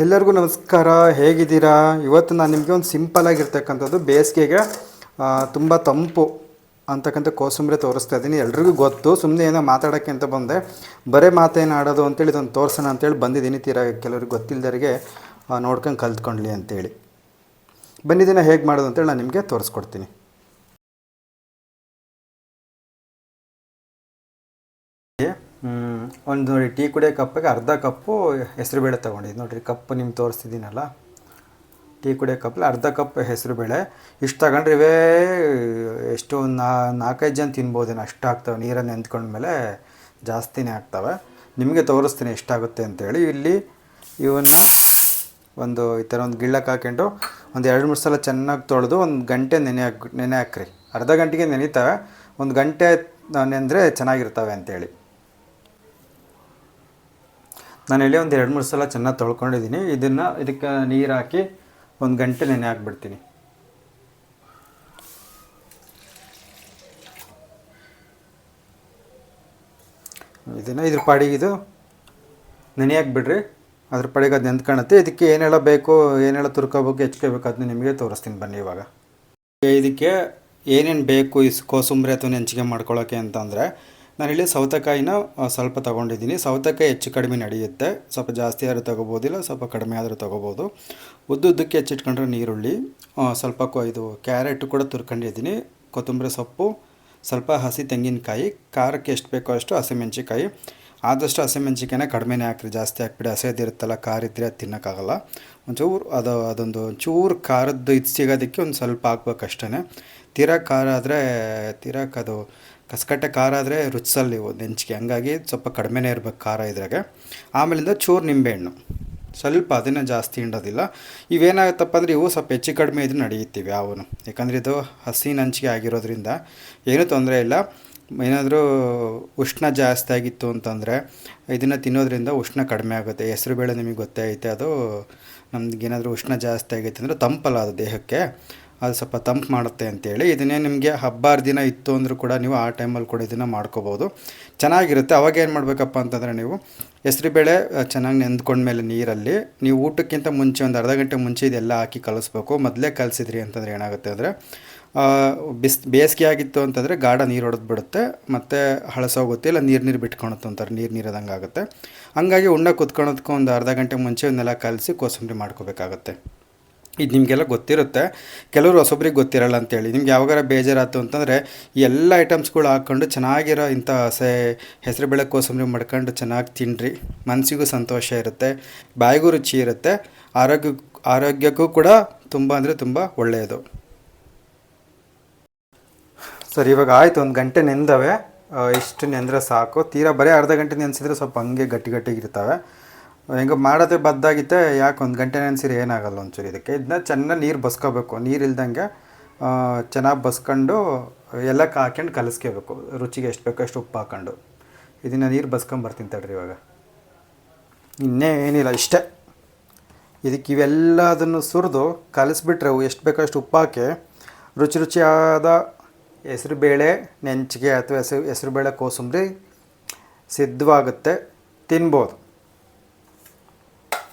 ಎಲ್ಲರಿಗೂ ನಮಸ್ಕಾರ. ಹೇಗಿದ್ದೀರಾ? ಇವತ್ತು ನಾನು ನಿಮಗೆ ಒಂದು ಸಿಂಪಲ್ ಆಗಿರ್ತಕ್ಕಂಥದ್ದು ಬೇಸಿಗೆಗೆ ತುಂಬ ತಂಪು ಅಂತಕ್ಕಂಥ ಕೋಸಂಬರಿ ತೋರಿಸ್ತಾ ಇದ್ದೀನಿ. ಎಲ್ರಿಗೂ ಗೊತ್ತು, ಸುಮ್ಮನೆ ಏನೋ ಮಾತಾಡೋಕ್ಕೆ ಅಂತ ಬಂದೆ. ಬರೀ ಮಾತೇನು ಆಡೋದು ಅಂತೇಳಿ ಇದೊಂದು ತೋರಿಸೋಣ ಅಂತೇಳಿ ಬಂದಿದ್ದೀನಿ. ತೀರಾ ಕೆಲವ್ರಿಗೆ ಗೊತ್ತಿಲ್ಲದವರಿಗೆ ನೋಡ್ಕೊಂಡು ಕಲ್ತ್ಕೊಳ್ಳಿ ಅಂತೇಳಿ ಬಂದಿದ್ದೀನಿ. ಹೇಗೆ ಮಾಡೋದು ಅಂತೇಳಿ ನಾನು ನಿಮಗೆ ತೋರಿಸ್ಕೊಡ್ತೀನಿ. ಒಂದು ನೋಡಿ, ಟೀ ಕುಡಿಯೋ ಕಪ್ಪಿಗೆ ಅರ್ಧ ಕಪ್ಪು ಹೆಸರುಬೇಳೆ ತೊಗೊಂಡಿದ್ದು ನೋಡಿರಿ. ಕಪ್ಪು ನಿಮ್ಗೆ ತೋರಿಸ್ತಿದ್ದೀನಲ್ಲ, ಟೀ ಕುಡಿಯೋ ಕಪ್ಪಲ್ಲಿ ಅರ್ಧ ಕಪ್ ಹೆಸರುಬೇಳೆ. ಇಷ್ಟು ತಗೊಂಡ್ರೆ ಇವೇ ಎಷ್ಟು ನಾಲ್ಕೈದು ಜನ ತಿನ್ಬೋದೇನೋ ಅಷ್ಟು ಆಗ್ತವೆ. ನೀರನ್ನು ನೆಂದ್ಕೊಂಡ್ಮೇಲೆ ಜಾಸ್ತಿನೇ ಆಗ್ತವೆ. ನಿಮಗೆ ತೋರಿಸ್ತೀನಿ ಎಷ್ಟಾಗುತ್ತೆ ಅಂತೇಳಿ. ಇಲ್ಲಿ ಇವನ್ನ ಒಂದು ಈ ಥರ ಒಂದು ಗಿಳ್ಳಕ್ಕೆ ಹಾಕ್ಕೊಂಡು ಒಂದು 2-3 ಸಲ ಚೆನ್ನಾಗಿ ತೊಳೆದು ಒಂದು ಗಂಟೆ ನೆನೆ ಹಾಕ್ರಿ. ಅರ್ಧ ಗಂಟೆಗೆ ನೆನೀತವೆ, ಒಂದು ಗಂಟೆ ನೆಂದರೆ ಚೆನ್ನಾಗಿರ್ತವೆ ಅಂತೇಳಿ. ನಾನು ಹೇಳಿ ಒಂದು 2-3 ಸಲ ಚೆನ್ನಾಗಿ ತೊಳ್ಕೊಂಡಿದ್ದೀನಿ. ಇದಕ್ಕೆ ನೀರು ಹಾಕಿ ಒಂದು ಗಂಟೆ ನೆನೆ ಹಾಕ್ಬಿಡ್ತೀನಿ. ಇದ್ರ ಪಾಡಿಗೆ ಇದು ನೆನೆ ಹಾಕ್ಬಿಡ್ರಿ. ಅದ್ರ ಪಾಡಿಗೆ ಅದು ನೆಂದ್ಕೊಳತ್ತೆ. ಇದಕ್ಕೆ ಏನೆಲ್ಲ ಬೇಕು, ಏನೆಲ್ಲ ತುರ್ಕೋಬೇಕು, ಹೆಚ್ಕೋಬೇಕು ಅದನ್ನ ನಿಮಗೆ ತೋರಿಸ್ತೀನಿ ಬನ್ನಿ. ಇವಾಗ ಇದಕ್ಕೆ ಏನೇನು ಬೇಕು ಈ ಕೋಸಂಬರಿ ಅಥವಾ ನೆಂಚಿಗೆ ಮಾಡ್ಕೊಳ್ಳೋಕ್ಕೆ ಅಂತಂದರೆ, ನಾನಿಲ್ಲಿ ಸೌತೆಕಾಯಿನ ಸ್ವಲ್ಪ ತೊಗೊಂಡಿದ್ದೀನಿ. ಸೌತೆಕಾಯಿ ಹೆಚ್ಚು ಕಡಿಮೆ ನಡೆಯುತ್ತೆ. ಸ್ವಲ್ಪ ಜಾಸ್ತಿ ಆದರೂ ತೊಗೋಬೋದಿಲ್ಲ, ಸ್ವಲ್ಪ ಕಡಿಮೆ ಆದರೂ ತೊಗೋಬೋದು. ಉದ್ದುದ್ದಕ್ಕೆ ಹೆಚ್ಚಿಟ್ಕೊಂಡ್ರೆ ನೀರುಳ್ಳಿ, ಸ್ವಲ್ಪ ಇದು ಕ್ಯಾರೆಟು ಕೂಡ ತುರ್ಕೊಂಡಿದ್ದೀನಿ. ಕೊತ್ತಂಬರಿ ಸೊಪ್ಪು, ಸ್ವಲ್ಪ ಹಸಿ ತೆಂಗಿನಕಾಯಿ, ಖಾರಕ್ಕೆ ಎಷ್ಟು ಬೇಕೋ ಅಷ್ಟು ಹಸಿಮೆಣ್ಸಿಕಾಯಿ. ಆದಷ್ಟು ಹಸಿಮೆಣ್ಸಿಕಾಯಿನ ಕಡಿಮೆನೇ ಹಾಕ್ರಿ, ಜಾಸ್ತಿ ಹಾಕ್ಬಿಡಿ. ಹಸಿದಿರುತ್ತಲ್ಲ, ಖಾರ ಇದ್ದರೆ ಅದು ತಿನ್ನೋಕ್ಕಾಗಲ್ಲ. ಒಂಚೂರು ಅದೊಂದು ಒಂಚೂರು ಖಾರದ್ದು ಇದು ಸಿಗೋದಕ್ಕೆ ಒಂದು ಸ್ವಲ್ಪ ಹಾಕ್ಬೇಕಷ್ಟೇ. ತೀರಾ ಖಾರ ಆದರೆ ಅದು ಕಸಕಟ್ಟೆ ಖಾರ ಆದರೆ ರುಚಿಸಲ್ಲ ಇವು ನೆಂಚಿಗೆ. ಹಂಗಾಗಿ ಸ್ವಲ್ಪ ಕಡಿಮೆನೇ ಇರಬೇಕು ಖಾರ ಇದ್ರಾಗೆ. ಆಮೇಲಿಂದ ಚೂರು ನಿಂಬೆಹಣ್ಣು ಸ್ವಲ್ಪ, ಅದನ್ನು ಜಾಸ್ತಿ ಹಿಂಡೋದಿಲ್ಲ. ಇವೇನಾಗುತ್ತಪ್ಪ ಅಂದರೆ ಇವು ಸ್ವಲ್ಪ ಹೆಚ್ಚು ಕಡಿಮೆ ಇದ್ರೂ ನಡೆಯುತ್ತೀವಿ ಯಾವನು. ಯಾಕಂದರೆ ಇದು ಹಸಿ ನಂಚಿಗೆ ಆಗಿರೋದ್ರಿಂದ ಏನೂ ತೊಂದರೆ ಇಲ್ಲ. ಏನಾದರೂ ಉಷ್ಣ ಜಾಸ್ತಿ ಆಗಿತ್ತು ಅಂತಂದರೆ ಇದನ್ನು ತಿನ್ನೋದ್ರಿಂದ ಉಷ್ಣ ಕಡಿಮೆ ಆಗುತ್ತೆ. ಹೆಸರುಬೇಳೆ ನಿಮಗೆ ಗೊತ್ತೇ ಐತೆ, ಅದು ನಮಗೇನಾದರೂ ಉಷ್ಣ ಜಾಸ್ತಿ ಆಗೈತೆ ಅಂದರೆ ತಂಪಲ್ಲ ಅದು ದೇಹಕ್ಕೆ, ಅದು ಸ್ವಲ್ಪ ತಂಪು ಮಾಡುತ್ತೆ ಅಂತೇಳಿ. ಇದನ್ನೇ ನಿಮಗೆ ಹಬ್ಬ ದಿನ ಇತ್ತು ಅಂದರೂ ಕೂಡ ನೀವು ಆ ಟೈಮಲ್ಲಿ ಕೂಡ ಇದನ್ನು ಮಾಡ್ಕೋಬೋದು, ಚೆನ್ನಾಗಿರುತ್ತೆ. ಅವಾಗ ಏನು ಮಾಡಬೇಕಪ್ಪ ಅಂತಂದರೆ, ನೀವು ಹೆಸರುಬೇಳೆ ಚೆನ್ನಾಗಿ ನೆಂದ್ಕೊಂಡ್ಮೇಲೆ ನೀರಲ್ಲಿ ನೀವು ಊಟಕ್ಕಿಂತ ಮುಂಚೆ ಒಂದು ಅರ್ಧ ಗಂಟೆ ಮುಂಚೆ ಇದೆಲ್ಲ ಹಾಕಿ ಕಲಿಸ್ಬೇಕು. ಮೊದಲೇ ಕಲಿಸಿದ್ರಿ ಅಂತಂದರೆ ಏನಾಗುತ್ತೆ ಅಂದರೆ, ಬೇಸಿಗೆ ಆಗಿತ್ತು ಅಂತಂದರೆ ಗಾಢ ನೀರು ಹೊಡೆದು ಬಿಡುತ್ತೆ, ಮತ್ತು ಹಳಸೋಗುತ್ತೆ, ಇಲ್ಲ ನೀರು ಬಿಟ್ಕೊಳುತ್ತೆ ಅಂತಾರೆ, ನೀರದಂಗೆ ಆಗುತ್ತೆ. ಹಂಗಾಗಿ ಉಣ್ಣ ಕುತ್ಕೊಳೋದಕ್ಕೂ ಒಂದು ಅರ್ಧ ಗಂಟೆ ಮುಂಚೆ ಇವನ್ನೆಲ್ಲ ಕಲಸಿ ಕೋಸಂಬರಿ ಮಾಡ್ಕೋಬೇಕಾಗತ್ತೆ. ಇದು ನಿಮಗೆಲ್ಲ ಗೊತ್ತಿರುತ್ತೆ, ಕೆಲವರು ಹೊಸೊಬ್ರಿಗೆ ಗೊತ್ತಿರಲ್ಲ ಅಂತೇಳಿ. ನಿಮ್ಗೆ ಯಾವಾಗಾರ ಬೇಜಾರಾಯ್ತು ಅಂತಂದರೆ ಈ ಎಲ್ಲ ಐಟಮ್ಸ್ಗಳು ಹಾಕ್ಕೊಂಡು ಚೆನ್ನಾಗಿರೋ ಇಂಥ ಹೆಸರುಬೇಳೆ ಕೋಸಂಬರಿ ಮಾಡ್ಕೊಂಡು ಚೆನ್ನಾಗಿ ತಿನ್ನಿರಿ. ಮನಸ್ಸಿಗೂ ಸಂತೋಷ ಇರುತ್ತೆ, ಬಾಯಿಗೂ ರುಚಿ ಇರುತ್ತೆ, ಆರೋಗ್ಯಕ್ಕೂ ಕೂಡ ತುಂಬ ಅಂದರೆ ತುಂಬ ಒಳ್ಳೆಯದು. ಸರಿ, ಇವಾಗ ಆಯಿತು, ಒಂದು ಗಂಟೆ ನೆಂದವೆ. ಇಷ್ಟು ನೆಂದರೆ ಸಾಕು. ತೀರಾ ಬರೀ ಅರ್ಧ ಗಂಟೆ ನೆನೆಸಿದ್ರೆ ಸ್ವಲ್ಪ ಹಂಗೆ ಗಟ್ಟಿಗಿರ್ತವೆ. ಹೆಂಗೆ ಮಾಡೋದೇ ಬದ್ದಾಗಿತ್ತೆ, ಯಾಕೆ ಒಂದು ಗಂಟೆ ನೆನೆಸಿದ್ರೆ ಏನಾಗಲ್ಲ ಒಂಚೂರು. ಇದನ್ನ ಚೆನ್ನಾಗಿ ನೀರು ಬಸ್ಕೋಬೇಕು. ನೀರು ಇಲ್ದಂಗೆ ಚೆನ್ನಾಗಿ ಬಸ್ಕೊಂಡು ಎಲ್ಲಕ್ಕೆ ಹಾಕ್ಯಂಡು ಕಲಿಸ್ಕೋಬೇಕು. ರುಚಿಗೆ ಎಷ್ಟು ಬೇಕೋ ಅಷ್ಟು ಉಪ್ಪು ಹಾಕ್ಕೊಂಡು ಇದನ್ನು ನೀರು ಬಸ್ಕೊಂಬರ್ತೀನಿ ತಡ್ರಿ. ಇವಾಗ ಇನ್ನೇ ಏನಿಲ್ಲ, ಇಷ್ಟೇ. ಇದಕ್ಕೆ ಇವೆಲ್ಲದನ್ನು ಸುರಿದು ಕಲಿಸ್ಬಿಟ್ರೆ ಎಷ್ಟು ಬೇಕೋ ಅಷ್ಟು ಉಪ್ಪು ಹಾಕಿ ರುಚಿಯಾದ ಹೆಸರುಬೇಳೆ ನೆಂಚಿಗೆ ಅಥವಾ ಹೆಸರುಬೇಳೆ ಕೋಸಂಬರಿ ಸಿದ್ಧವಾಗುತ್ತೆ, ತಿನ್ಬೋದು.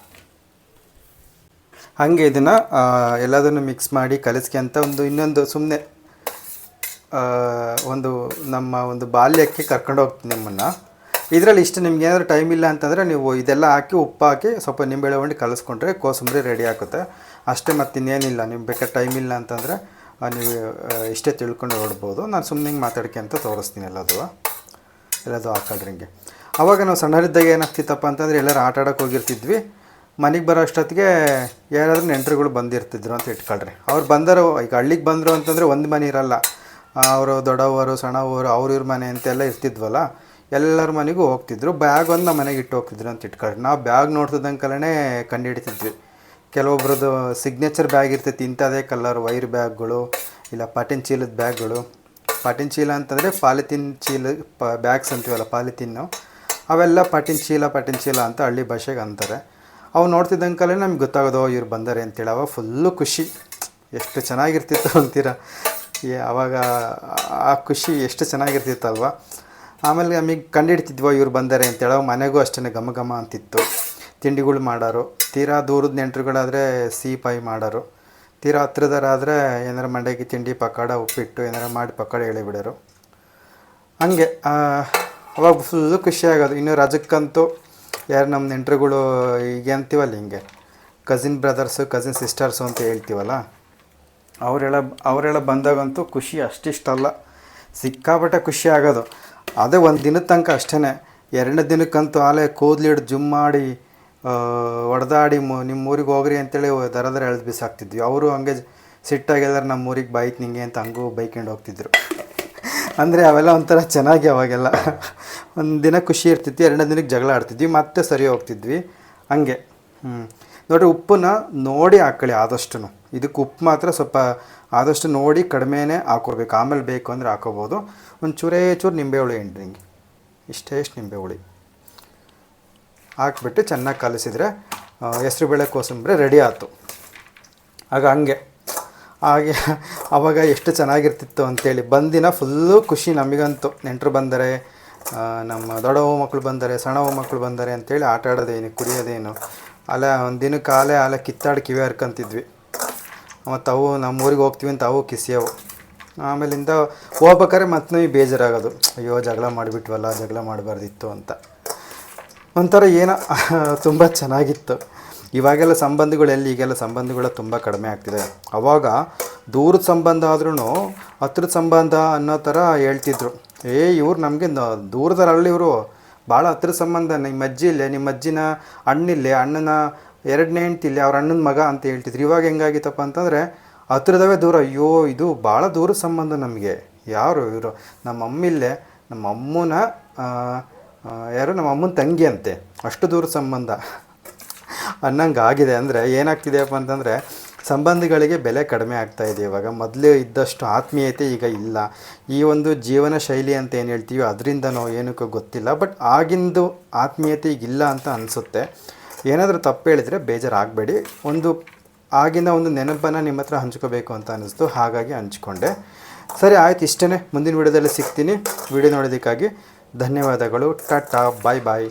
ಹಾಗೆ ಇದನ್ನು ಎಲ್ಲದನ್ನು ಮಿಕ್ಸ್ ಮಾಡಿ ಕಲಿಸ್ಕೊಂತ ಇನ್ನೊಂದು ಸುಮ್ಮನೆ ನಮ್ಮ ಒಂದು ಬಾಲ್ಯಕ್ಕೆ ಕರ್ಕೊಂಡು ಹೋಗ್ತೀನಿ ನಿಮ್ಮನ್ನು. ಇದರಲ್ಲಿ ಇಷ್ಟು ನಿಮ್ಗೆ ಏನಾದರೂ ಟೈಮ್ ಇಲ್ಲ ಅಂತಂದರೆ ನೀವು ಇದೆಲ್ಲ ಹಾಕಿ ಉಪ್ಪು ಹಾಕಿ ಸ್ವಲ್ಪ ನಿಂಬೆಳೆ ಹಣ್ಣು ಕಲಿಸ್ಕೊಂಡ್ರೆ ಕೋಸಂಬರಿ ರೆಡಿ ಆಗುತ್ತೆ ಅಷ್ಟೇ. ಮತ್ತು ಇನ್ನೇನಿಲ್ಲ. ನಿಮ್ಗೆ ಬೇಕಾದ್ರೆ ಟೈಮ್ ಇಲ್ಲ ಅಂತಂದರೆ ನೀವು ಇಷ್ಟೇ ತಿಳ್ಕೊಂಡು ಹೊಡ್ಬೋದು. ನಾನು ಸುಮ್ಮನೆ ಹಿಂಗೆ ಮಾತಾಡ್ಕೊಂತ ತೋರಿಸ್ತೀನಿ ಎಲ್ಲದು ಹಾಕೊಳ್ರಿ ಹಿಂಗೆ. ಆವಾಗ ನಾವು ಸಣ್ಣರಿದ್ದಾಗ ಏನಾಗ್ತಿತ್ತಪ್ಪ ಅಂತಂದರೆ ಎಲ್ಲರೂ ಆಟ ಆಡೋಕ್ಕೆ ಹೋಗಿರ್ತಿದ್ವಿ. ಮನೆಗೆ ಬರೋ ಅಷ್ಟೊತ್ತಿಗೆ ಯಾರಾದರೂ ನೆಂಟರುಗಳು ಬಂದಿರ್ತಿದ್ರು ಅಂತ ಇಟ್ಕೊಳ್ರಿ. ಅವ್ರು ಬಂದರು, ಈಗ ಹಳ್ಳಿಗೆ ಬಂದರು ಅಂತಂದರೆ ಒಂದು ಮನೆ ಇರಲ್ಲ, ಅವರು ದೊಡ್ಡವರು ಸಣ್ಣವರು ಇವ್ರ ಮನೆ ಅಂತೆಲ್ಲ ಇರ್ತಿದ್ವಲ್ಲ, ಎಲ್ಲರ ಮನೆಗೂ ಹೋಗ್ತಿದ್ರು. ಬ್ಯಾಗ್ ಒಂದು ನಮ್ಮ ಮನೆಗೆ ಇಟ್ಟು ಹೋಗ್ತಿದ್ರು ಅಂತ ಇಟ್ಕೊಳ್ರಿ. ನಾವು ಬ್ಯಾಗ್ ನೋಡ್ತಿದ್ದಂಕಲೇ ಕಂಡು ಹಿಡಿತಿದ್ವಿ. ಕೆಲವೊಬ್ರದ್ದು ಸಿಗ್ನೇಚರ್ ಬ್ಯಾಗ್ ಇರ್ತೈತಿ, ಇಂಥದೇ ಕಲರ್ ವೈರ್ ಬ್ಯಾಗ್ಗಳು, ಇಲ್ಲ ಪಾಟಿನ ಚೀಲದ ಬ್ಯಾಗ್ಗಳು. ಪಾಟಿನ ಚೀಲ ಅಂತಂದರೆ ಪಾಲಿಥೀನ್ ಚೀಲ ಬ್ಯಾಗ್ಸ್ ಅಂತೀವಲ್ಲ, ಪಾಲಿಥೀನು, ಅವೆಲ್ಲ ಪಾಟಿನ ಚೀಲ ಅಂತ ಹಳ್ಳಿ ಭಾಷೆಗೆ ಅಂತಾರೆ. ಅವು ನೋಡ್ತಿದ್ದಂಕಲೇ ನಮ್ಗೆ ಗೊತ್ತಾಗೋದು ಇವ್ರು ಬಂದಾರೆ ಅಂತೇಳಿ. ಅವಾಗ ಫುಲ್ಲು ಖುಷಿ, ಎಷ್ಟು ಚೆನ್ನಾಗಿರ್ತಿತ್ತು ಅಂತೀರ. ಆವಾಗ ಆ ಖುಷಿ ಎಷ್ಟು ಚೆನ್ನಾಗಿರ್ತಿತ್ತಲ್ವ. ಆಮೇಲೆ ನಮಗೆ ಕಂಡು ಹಿಡ್ತಿದ್ವೋ ಇವ್ರು ಬಂದಾರೆ ಅಂತೇಳಿ. ಮನೆಗೂ ಅಷ್ಟೇ ಘಮ ಘಮ ಅಂತಿತ್ತು. ತಿಂಡಿಗಳು ಮಾಡೋರು. ತೀರಾ ದೂರದ ನೆಂಟರುಗಳಾದರೆ ಸಿಹಿ ಪಾಯಿ ಮಾಡೋರು, ತೀರಾ ಹತ್ರದರಾದರೆ ಏನಾರು ಮಂಡಕ್ಕಿ ತಿಂಡಿ ಪಕೋಡ ಉಪ್ಪಿಟ್ಟು ಏನಾರು ಮಾಡಿ ಪಕೋಡ ಹೇಳಿಬಿಡೋರು. ಹಂಗೆ ಅವಾಗ ಫುಲ್ಲು ಖುಷಿ ಆಗೋದು. ಇನ್ನು ರಜಕ್ಕಂತೂ ಯಾರು ನಮ್ಮ ನೆಂಟರುಗಳು ಈಗ ಅಂತೀವಲ್ಲ ಹಿಂಗೆ ಕಸಿನ್ ಬ್ರದರ್ಸು ಕಸಿನ್ ಸಿಸ್ಟರ್ಸು ಅಂತ ಹೇಳ್ತೀವಲ್ಲ, ಅವರೆಲ್ಲ ಬಂದಾಗಂತೂ ಖುಷಿ ಅಷ್ಟಿಷ್ಟಲ್ಲ, ಸಿಕ್ಕಾಪಟ್ಟೆ ಖುಷಿ ಆಗೋದು. ಅದೇ ಒಂದು ದಿನದ ತನಕ ಅಷ್ಟೇ. ಎರಡನೇ ದಿನಕ್ಕಂತೂ ಆಲೇ ಕೂದಲಿಡ್ದು ಜುಮ್ ಮಾಡಿ ಹೊಡೆದಾಡಿ ನಿಮ್ಮ ಊರಿಗೆ ಹೋಗ್ರಿ ಅಂತೇಳಿ ದರ ಎಳ್ದು ಬಿಸಾಕ್ತಿದ್ವಿ. ಅವರು ಹಂಗೆ ಸಿಟ್ಟಾಗಿ ಎಲ್ಲರೂ ನಮ್ಮ ಊರಿಗೆ ಬಾಯ್ತು ನಿಂಗೆ ಅಂತ ಹಂಗೂ ಬೈಕೊಂಡು ಹೋಗ್ತಿದ್ರು. ಅಂದರೆ ಅವೆಲ್ಲ ಒಂಥರ ಚೆನ್ನಾಗಿ ಅವಾಗೆಲ್ಲ ಒಂದು ದಿನ ಖುಷಿ ಇರ್ತಿತ್ತು, ಎರಡನೇ ದಿನಕ್ಕೆ ಜಗಳ ಆಡ್ತಿದ್ವಿ, ಮತ್ತೆ ಸರಿ ಹೋಗ್ತಿದ್ವಿ ಹಂಗೆ. ನೋಡಿರಿ, ಉಪ್ಪನ್ನ ನೋಡಿ ಹಾಕ್ಕೊಳ್ಳಿ ಆದಷ್ಟು. ಇದಕ್ಕೆ ಉಪ್ಪು ಮಾತ್ರ ಸ್ವಲ್ಪ ಆದಷ್ಟು ನೋಡಿ ಕಡಿಮೆನೇ ಹಾಕೋಬೇಕು, ಆಮೇಲೆ ಬೇಕು ಅಂದರೆ ಹಾಕೋಬೋದು. ಒಂದು ಚೂರು ನಿಂಬೆ ಹುಳಿ ಹಿಂಡ್ರಿ, ಹಿಂಗೆ ಇಷ್ಟು ನಿಂಬೆ ಹುಳಿ ಹಾಕ್ಬಿಟ್ಟು ಚೆನ್ನಾಗಿ ಕಲಿಸಿದರೆ ಹೆಸ್ರುಬೇಳೆ ಕೋಸಂಬರಿ ರೆಡಿ ಆಯ್ತು. ಆಗ ಹಾಗೆ ಆವಾಗ ಎಷ್ಟು ಚೆನ್ನಾಗಿರ್ತಿತ್ತು ಅಂಥೇಳಿ. ಬಂದಿನ ಫುಲ್ಲು ಖುಷಿ ನಮಗಂತೂ. ನೆಂಟರು ಬಂದರೆ, ನಮ್ಮ ದೊಡ್ಡವ ಮಕ್ಕಳು ಬಂದರೆ, ಸಣ್ಣವ ಮಕ್ಕಳು ಬಂದರೆ ಅಂಥೇಳಿ ಆಟ ಆಡೋದೇನು ಕುಡಿಯೋದೇನು ಒಂದು ದಿನಕ್ಕೆ ಆಲೆ ಕಿತ್ತಾಡಿ ಕಿವಿ ಹರ್ಕೊಂತಿದ್ವಿ. ಮತ್ತು ಅವು ನಮ್ಮ ಊರಿಗೆ ಹೋಗ್ತೀವಿ ಅಂತ ಅವು ಕಿಸಿಯವು. ಆಮೇಲಿಂದ ಹೋಗ್ಬೇಕಾದ್ರೆ ಮತ್ತೆ ನಮಗೆ ಬೇಜಾರಾಗೋದು, ಅಯ್ಯೋ ಜಗಳ ಮಾಡಿಬಿಟ್ವಲ್ಲ, ಜಗಳ ಮಾಡಬಾರ್ದಿತ್ತು ಅಂತ. ಒಂಥರ ಏನೋ ತುಂಬ ಚೆನ್ನಾಗಿತ್ತು. ಇವಾಗೆಲ್ಲ ಸಂಬಂಧಗಳು ಈಗೆಲ್ಲ ಸಂಬಂಧಗಳು ತುಂಬ ಕಡಿಮೆ ಆಗ್ತಿದೆ. ಆವಾಗ ದೂರದ ಸಂಬಂಧ ಆದ್ರೂ ಹತ್ರದ ಸಂಬಂಧ ಅನ್ನೋ ಥರ ಹೇಳ್ತಿದ್ರು. ಇವ್ರು ನಮಗೆ ದೂರದರಲ್ಲಿ ಇವರು ಭಾಳ ಹತ್ರದ ಸಂಬಂಧ, ನಿಮ್ಮ ಅಜ್ಜಿ ಇಲ್ಲೇ, ನಿಮ್ಮ ಅಜ್ಜಿನ ಅಣ್ಣಿಲ್ಲೇ, ಅಣ್ಣನ ಎರಡನೇ ಹೆಂಡ್ತಿಲ್ಲ, ಅವ್ರ ಅಣ್ಣನ ಮಗ ಅಂತ ಹೇಳ್ತಿದ್ರು. ಇವಾಗ ಹೆಂಗಾಗಿತ್ತಪ್ಪ ಅಂತಂದರೆ ಹತ್ರದವೇ ದೂರ. ಅಯ್ಯೋ ಇದು ಭಾಳ ದೂರದ ಸಂಬಂಧ ನಮಗೆ. ಯಾರು ಇವರು? ನಮ್ಮ ಅಮ್ಮಿಲ್ಲೇ, ನಮ್ಮ ಅಮ್ಮನ ನಮ್ಮ ಅಮ್ಮನ ತಂಗಿ ಅಂತೆ, ಅಷ್ಟು ದೂರದ ಸಂಬಂಧ ಅನ್ನಂಗೆ ಆಗಿದೆ. ಅಂದರೆ ಏನಾಗ್ತಿದೆಯಪ್ಪ ಅಂತಂದರೆ ಸಂಬಂಧಗಳಿಗೆ ಬೆಲೆ ಕಡಿಮೆ ಆಗ್ತಾಯಿದೆ ಇವಾಗ. ಮೊದಲೇ ಇದ್ದಷ್ಟು ಆತ್ಮೀಯತೆ ಈಗ ಇಲ್ಲ. ಈ ಒಂದು ಜೀವನ ಶೈಲಿ ಅಂತ ಏನು ಹೇಳ್ತೀವಿ ಅದರಿಂದನೋ ಏನಕ್ಕೋ ಗೊತ್ತಿಲ್ಲ, ಬಟ್ ಆಗಿಂದು ಆತ್ಮೀಯತೆ ಈಗಿಲ್ಲ ಅಂತ ಅನಿಸುತ್ತೆ. ಏನಾದರೂ ತಪ್ಪು ಹೇಳಿದರೆ ಬೇಜಾರಾಗಬೇಡಿ. ಆಗಿನ ಒಂದು ನೆನಪನ್ನು ನಿಮ್ಮ ಹತ್ರ ಹಂಚ್ಕೋಬೇಕು ಅಂತ ಅನ್ನಿಸ್ತು, ಹಾಗಾಗಿ ಹಂಚ್ಕೊಂಡೆ. ಸರಿ ಆಯ್ತು, ಇಷ್ಟೇ. ಮುಂದಿನ ವಿಡಿಯೋದಲ್ಲಿ ಸಿಗ್ತೀನಿ. ವಿಡಿಯೋ ನೋಡೋದಕ್ಕಾಗಿ ಧನ್ಯವಾದಗಳು. ಟಾಟಾ, ಬಾಯ್ ಬಾಯ್.